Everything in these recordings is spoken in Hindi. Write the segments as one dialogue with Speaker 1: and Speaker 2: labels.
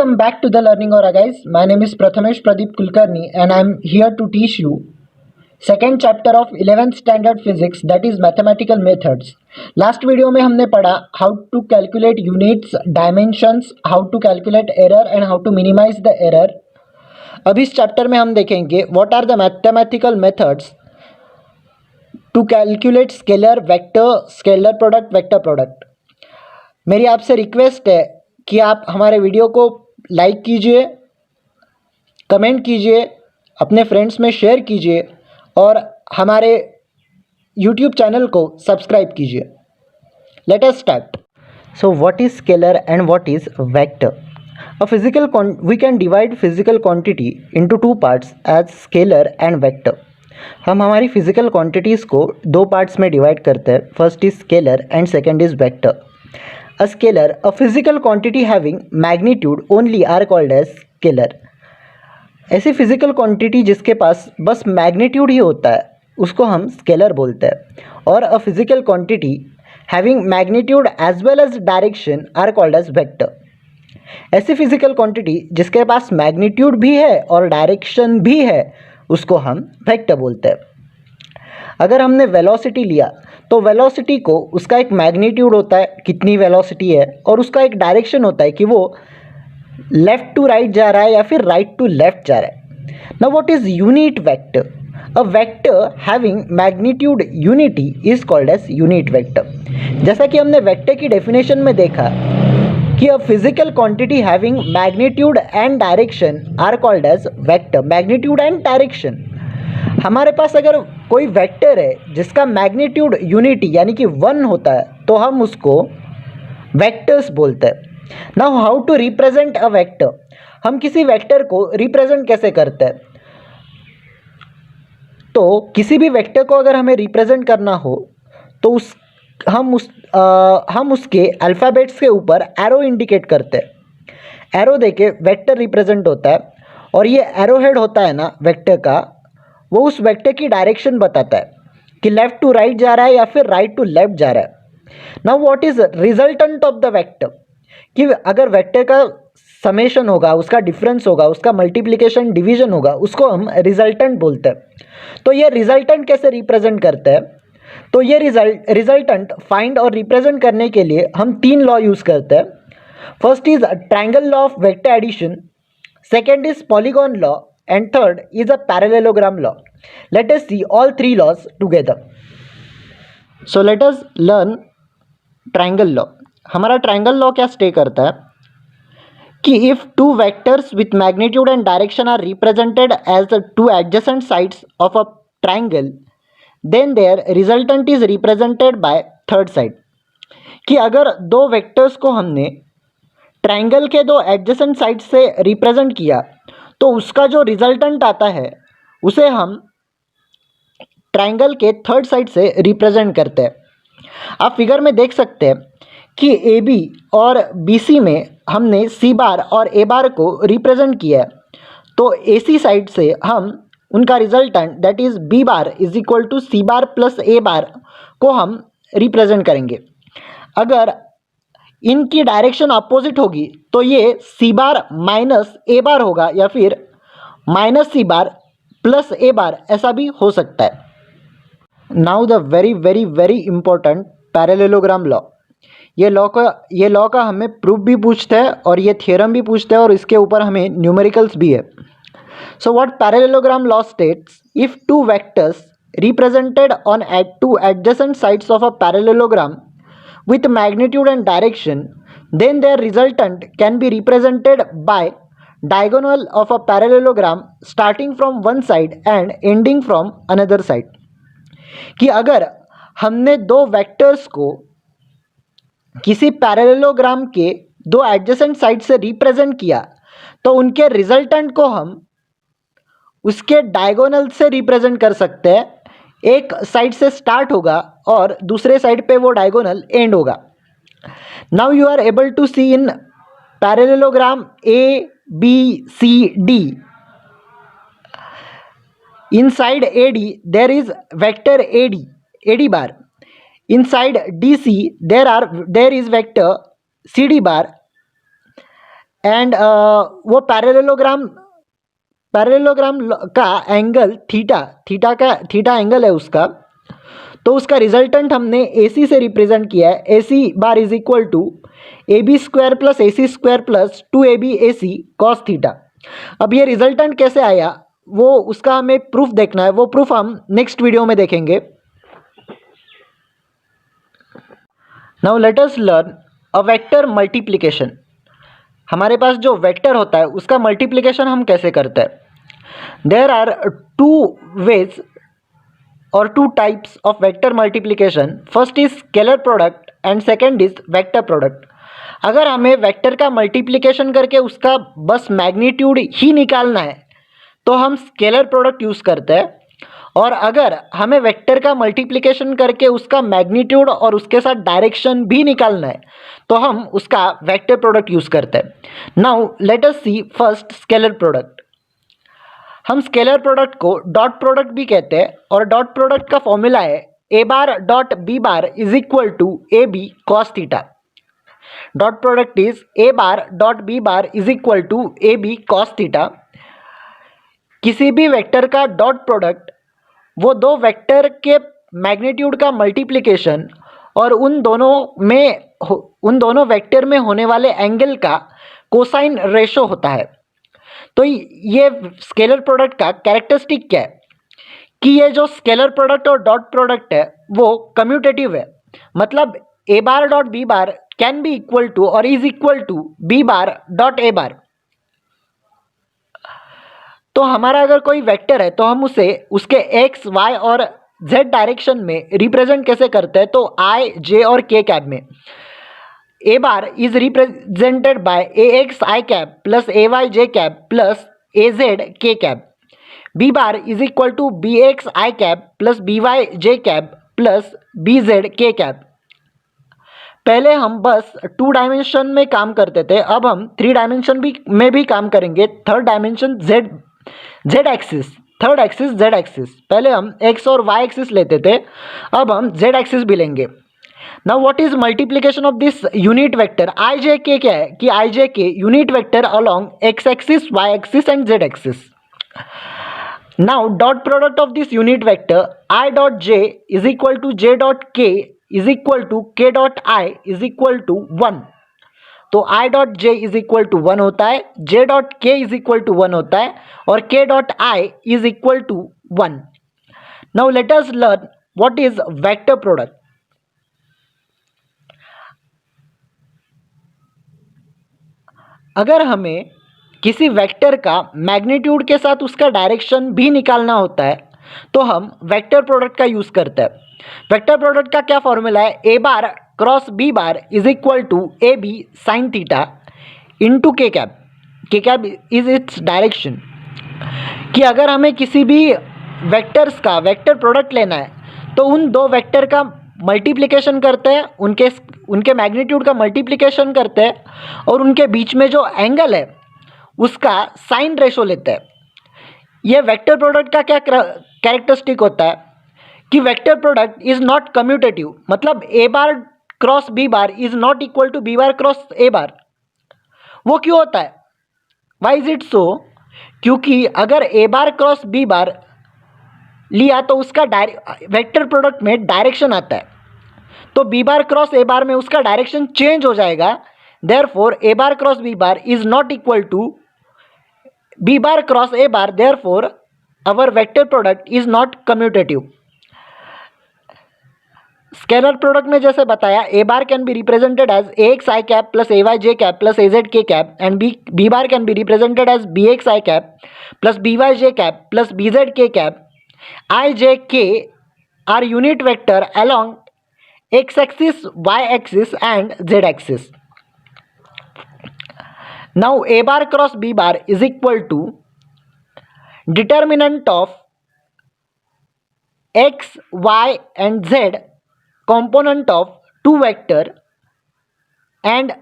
Speaker 1: Welcome back to the Learning Aura, guys. My name is Prathamesh Pradeep Kulkarni and I am here to teach you second chapter of 11th standard physics, that is mathematical methods. Last video में हमने पढ़ा how to calculate units, dimensions, how to calculate error and how to minimize the error. अब इस चैप्टर में हम देखेंगे what are the mathematical methods to calculate scalar, vector, scalar product, vector product. मेरी आपसे रिक्वेस्ट है कि आप हमारे वीडियो को लाइक कीजिए, कमेंट कीजिए, अपने फ्रेंड्स में शेयर कीजिए और हमारे यूट्यूब चैनल को सब्सक्राइब कीजिए. Let us start. So what is scalar and what is vector? We can divide physical quantity into two parts as scalar and vector. हम हमारी फिजिकल क्वांटिटीज़ को दो पार्ट्स में डिवाइड करते हैं. First is scalar and second is vector. A scalar, a physical quantity having magnitude only are called as scalar. ऐसी फिजिकल क्वांटिटी जिसके पास बस मैग्नीट्यूड ही होता है उसको हम स्केलर बोलते हैं. और a physical quantity having magnitude as well as direction are called as vector. ऐसी फिजिकल क्वांटिटी जिसके पास मैग्नीट्यूड भी है और डायरेक्शन भी है उसको हम वेक्टर बोलते हैं. अगर हमने वेलोसिटी लिया तो वेलोसिटी को उसका एक मैग्नीट्यूड होता है, कितनी वेलोसिटी है, और उसका एक डायरेक्शन होता है कि वो लेफ़्ट टू राइट जा रहा है या फिर राइट टू लेफ़्ट जा रहा है. Now what is unit vector? A vector having magnitude unity is called as unit vector. जैसा कि हमने वेक्टर की डेफिनेशन में देखा कि a physical quantity having magnitude and direction are called as vector. Magnitude and direction. हमारे पास अगर कोई वेक्टर है जिसका मैग्नीट्यूड यूनिटी यानी कि 1 होता है तो हम उसको वेक्टर्स बोलते हैं. Now how to represent a vector? हम किसी वेक्टर को रिप्रेजेंट कैसे करते हैं? तो किसी भी वेक्टर को अगर हमें रिप्रेजेंट करना हो तो हम उसके अल्फ़ाबेट्स के ऊपर एरो इंडिकेट करते हैं. एरो देके वेक्टर रिप्रेजेंट होता है और ये एरो हेड होता है ना वेक्टर का, वो उस वेक्टर की डायरेक्शन बताता है कि लेफ़्ट टू राइट जा रहा है या फिर राइट टू लेफ़्ट जा रहा है. Now what is resultant of the vector? कि अगर वेक्टर का समेशन होगा, उसका डिफरेंस होगा, उसका मल्टीप्लिकेशन डिवीजन होगा, उसको हम रिजल्टेंट बोलते हैं. तो ये रिजल्टेंट कैसे रिप्रेजेंट करते हैं? तो ये रिजल्टेंट फाइंड और रिप्रेजेंट करने के लिए हम 3 लॉ यूज़ करते हैं. First is triangle law of vector addition, second is polygon law and third is a parallelogram law. Let us see all 3 laws together. So let us learn triangle law. हमारा triangle law क्या स्टे करता है कि if two vectors with magnitude and direction are represented as the two adjacent sides of a triangle, then their resultant is represented by third side. कि अगर दो वेक्टर्स को हमने ट्रायंगल के दो एडजेसेंट साइड से रिप्रेजेंट किया तो उसका जो रिजल्टेंट आता है उसे हम ट्रायंगल के थर्ड साइड से रिप्रेजेंट करते हैं. आप फिगर में देख सकते हैं कि ए बी और बी सी में हमने सी बार और ए बार को रिप्रेजेंट किया है. तो ए सी साइड से हम उनका resultant that is B bar is equal to C bar plus A bar को हम रिप्रेजेंट करेंगे. अगर इनकी डायरेक्शन अपोजिट होगी तो ये सी बार माइनस ए बार होगा या फिर minus C bar plus A बार, ऐसा भी हो सकता है. Now the very very very important parallelogram law. ये लॉ का हमें प्रूफ भी पूछता है और ये थियरम भी पूछता है और इसके ऊपर हमें न्यूमेरिकल्स भी है. So what parallelogram law states? If two vectors represented on two adjacent sides of a parallelogram with magnitude and direction, then their resultant can be represented by diagonal of a parallelogram starting from one side and ending from another side. कि अगर हमने दो वेक्टर्स को किसी पैरेललोग्राम के दो एडजेसेंट साइड से रिप्रेजेंट किया तो उनके रिजल्टेंट को हम उसके डायगोनल से रिप्रेजेंट कर सकते हैं. एक साइड से स्टार्ट होगा और दूसरे साइड पे वो डायगोनल एंड होगा. Now you are able to see in parallelogram A B C D. Inside A D there is vector A D bar. Inside D C there is vector C D bar. And वो पैरेललोग्राम का एंगल थीटा एंगल है उसका, तो उसका रिजल्टेंट हमने AC से रिप्रेजेंट किया है। AC bar is equal to AB square plus AC square plus 2AB AC cos theta. अब ये रिजल्टेंट कैसे आया वो उसका हमें प्रूफ देखना है, वो प्रूफ हम नेक्स्ट वीडियो में देखेंगे। Now let us learn a vector multiplication. हमारे पास जो वेक्टर होता है उसका मल्टीप्लिकेशन हम कैसे करते हैं। देयर आर टू वेज और two types of vector multiplication. First is scalar product and second is vector product. अगर हमें वेक्टर का मल्टीप्लिकेशन करके उसका बस मैग्नीट्यूड ही निकालना है तो हम स्केलर प्रोडक्ट यूज़ करते हैं, और अगर हमें वेक्टर का मल्टीप्लिकेशन करके उसका मैग्नीट्यूड और उसके साथ डायरेक्शन भी निकालना है तो हम उसका वेक्टर प्रोडक्ट यूज़ करते हैं। Now let us see first scalar product. हम स्केलर प्रोडक्ट को डॉट प्रोडक्ट भी कहते हैं, और डॉट प्रोडक्ट का फॉर्मूला है ए bar dot B bar is equal to A B cos theta. Dot product is A bar dot B bar is equal to A B cos theta. किसी भी वेक्टर का डॉट प्रोडक्ट वो दो वेक्टर के मैग्नीट्यूड का मल्टीप्लिकेशन और उन दोनों वेक्टर में होने वाले एंगल का कोसाइन रेशो होता है। तो ये स्केलर प्रोडक्ट का कैरेक्टरिस्टिक क्या है कि ये जो स्केलर प्रोडक्ट और डॉट प्रोडक्ट है वो कम्यूटेटिव है, मतलब ए bar dot B bar can be equal to और is equal to B bar dot A bar. तो हमारा अगर कोई वेक्टर है तो हम उसे उसके एक्स वाई और जेड डायरेक्शन में रिप्रेजेंट कैसे करते हैं, तो आई जे और के कैप में। A bar is represented by A x I cap plus A Y J cap plus A Z के cap. B bar is equal to B x I cap plus B Y J cap plus B Z के कैप। पहले हम बस 2 डायमेंशन में काम करते थे, अब हम 3 डायमेंशन में भी काम करेंगे। Third dimension Z axis, third axis Z axis. पहले हम एक्स और वाई एक्सिस लेते थे, अब हम जेड एक्सिस भी लेंगे। Now what is multiplication of this unit vector i j k क्या है कि i j k unit vector along x axis y axis and z axis. Now dot product of this unit vector i dot j is equal to j dot k is equal to k dot i is equal to 1। तो i dot j is equal to 1 होता है, j dot k is equal to 1 होता है और k dot i is equal to 1। Now let us learn what is vector product. अगर हमें किसी वेक्टर का मैग्नीट्यूड के साथ उसका डायरेक्शन भी निकालना होता है तो हम वेक्टर प्रोडक्ट का यूज़ करते हैं। वेक्टर प्रोडक्ट का क्या फॉर्मूला है, ए bar cross b bar is equal to A b sine theta into k cap. K cap is its direction. कि अगर हमें किसी भी वेक्टर्स का वेक्टर प्रोडक्ट लेना है तो उन दो वेक्टर का मल्टीप्लिकेशन करते हैं, उनके मैग्नीट्यूड का मल्टीप्लिकेशन करते हैं और उनके बीच में जो एंगल है उसका साइन रेशो लेते हैं। ये वेक्टर प्रोडक्ट का क्या कैरेक्टरिस्टिक होता है कि vector product is not commutative, मतलब ए bar cross b bar is not equal to B bar cross a bar. वो क्यों होता है, वाई इज इट सो? क्योंकि अगर ए बार क्रॉस बी बार लिया तो उसका वेक्टर प्रोडक्ट में डायरेक्शन आता है, तो बी बार क्रॉस ए बार में उसका डायरेक्शन चेंज हो जाएगा। Therefore a bar cross b bar is not equal to B bar cross a bar, therefore our vector product is not commutative. Scalar product में जैसे बताया a bar can be represented as a x I cap plus A Y J cap plus A Z के cap and b bar can be represented as b x I cap plus B Y J cap plus B Z के cap. I, J, K are unit vector along x axis, y axis and z axis. Now A bar cross B bar is equal to determinant of x, y and z component of two vector and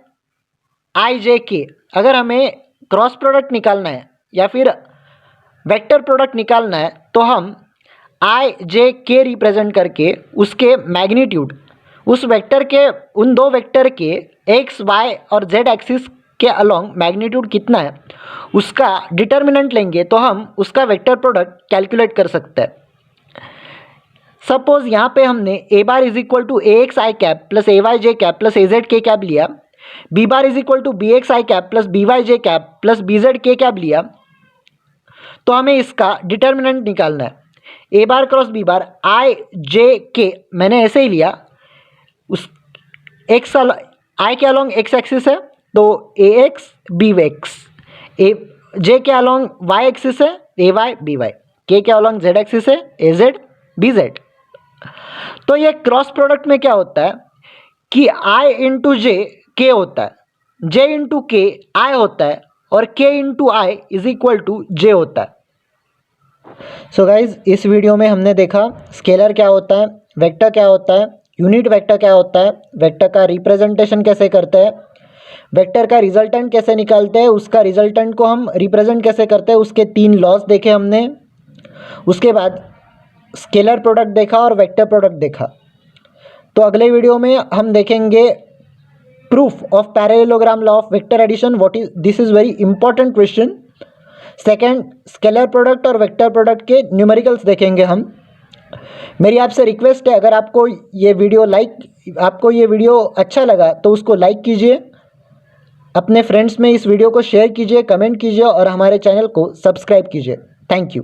Speaker 1: I, J, K। अगर हमें क्रॉस प्रोडक्ट निकालना है या फिर वेक्टर प्रोडक्ट निकालना है तो हम आई जे के रिप्रेजेंट करके उसके मैग्नीट्यूड उस वेक्टर के उन दो वेक्टर के एक्स वाई और जेड एक्सिस के अलोंग मैग्नीट्यूड कितना है उसका डिटर्मिनेंट लेंगे तो हम उसका वेक्टर प्रोडक्ट कैलकुलेट कर सकते हैं। सपोज यहाँ पे हमने a bar is equal to a x I cap plus A Y J cap plus A Z के कैप लिया, b bar is equal to B x I cap plus B Y J cap plus B Z के कैप लिया, तो हमें इसका डिटर्मिनेंट निकालना है। ए बार क्रॉस बी बार आई जे के मैंने ऐसे ही लिया, उस एक्स आई के अलॉन्ग एक्स एक्सिस है तो ए एक्स बी एक्स, ए जे के अलॉन्ग वाई एक्सिस है ए वाई बी वाई, के अलॉन्ग जेड एक्सिस है ए जेड बी जेड। तो ये क्रॉस प्रोडक्ट में क्या होता है कि आई इंटू जे के होता है, जे इंटू के आई होता है और k into i is equal to j होता है। सो गाइज इस वीडियो में हमने देखा स्केलर क्या होता है, वेक्टर क्या होता है, यूनिट वेक्टर क्या होता है, वेक्टर का रिप्रेजेंटेशन कैसे करते हैं, वेक्टर का रिजल्टेंट कैसे निकालते हैं, उसका रिजल्टेंट को हम रिप्रेजेंट कैसे करते हैं, उसके 3 लॉस देखे हमने। उसके बाद स्केलर प्रोडक्ट देखा और वेक्टर प्रोडक्ट देखा। तो अगले वीडियो में हम देखेंगे proof of parallelogram law of vector addition. What is this is very important question. Second scalar product और वेक्टर प्रोडक्ट के न्यूमेरिकल्स देखेंगे हम। मेरी आपसे रिक्वेस्ट है, अगर आपको ये वीडियो अच्छा लगा तो उसको लाइक कीजिए, अपने फ्रेंड्स में इस वीडियो को शेयर कीजिए, कमेंट कीजिए और हमारे चैनल को सब्सक्राइब कीजिए। Thank you.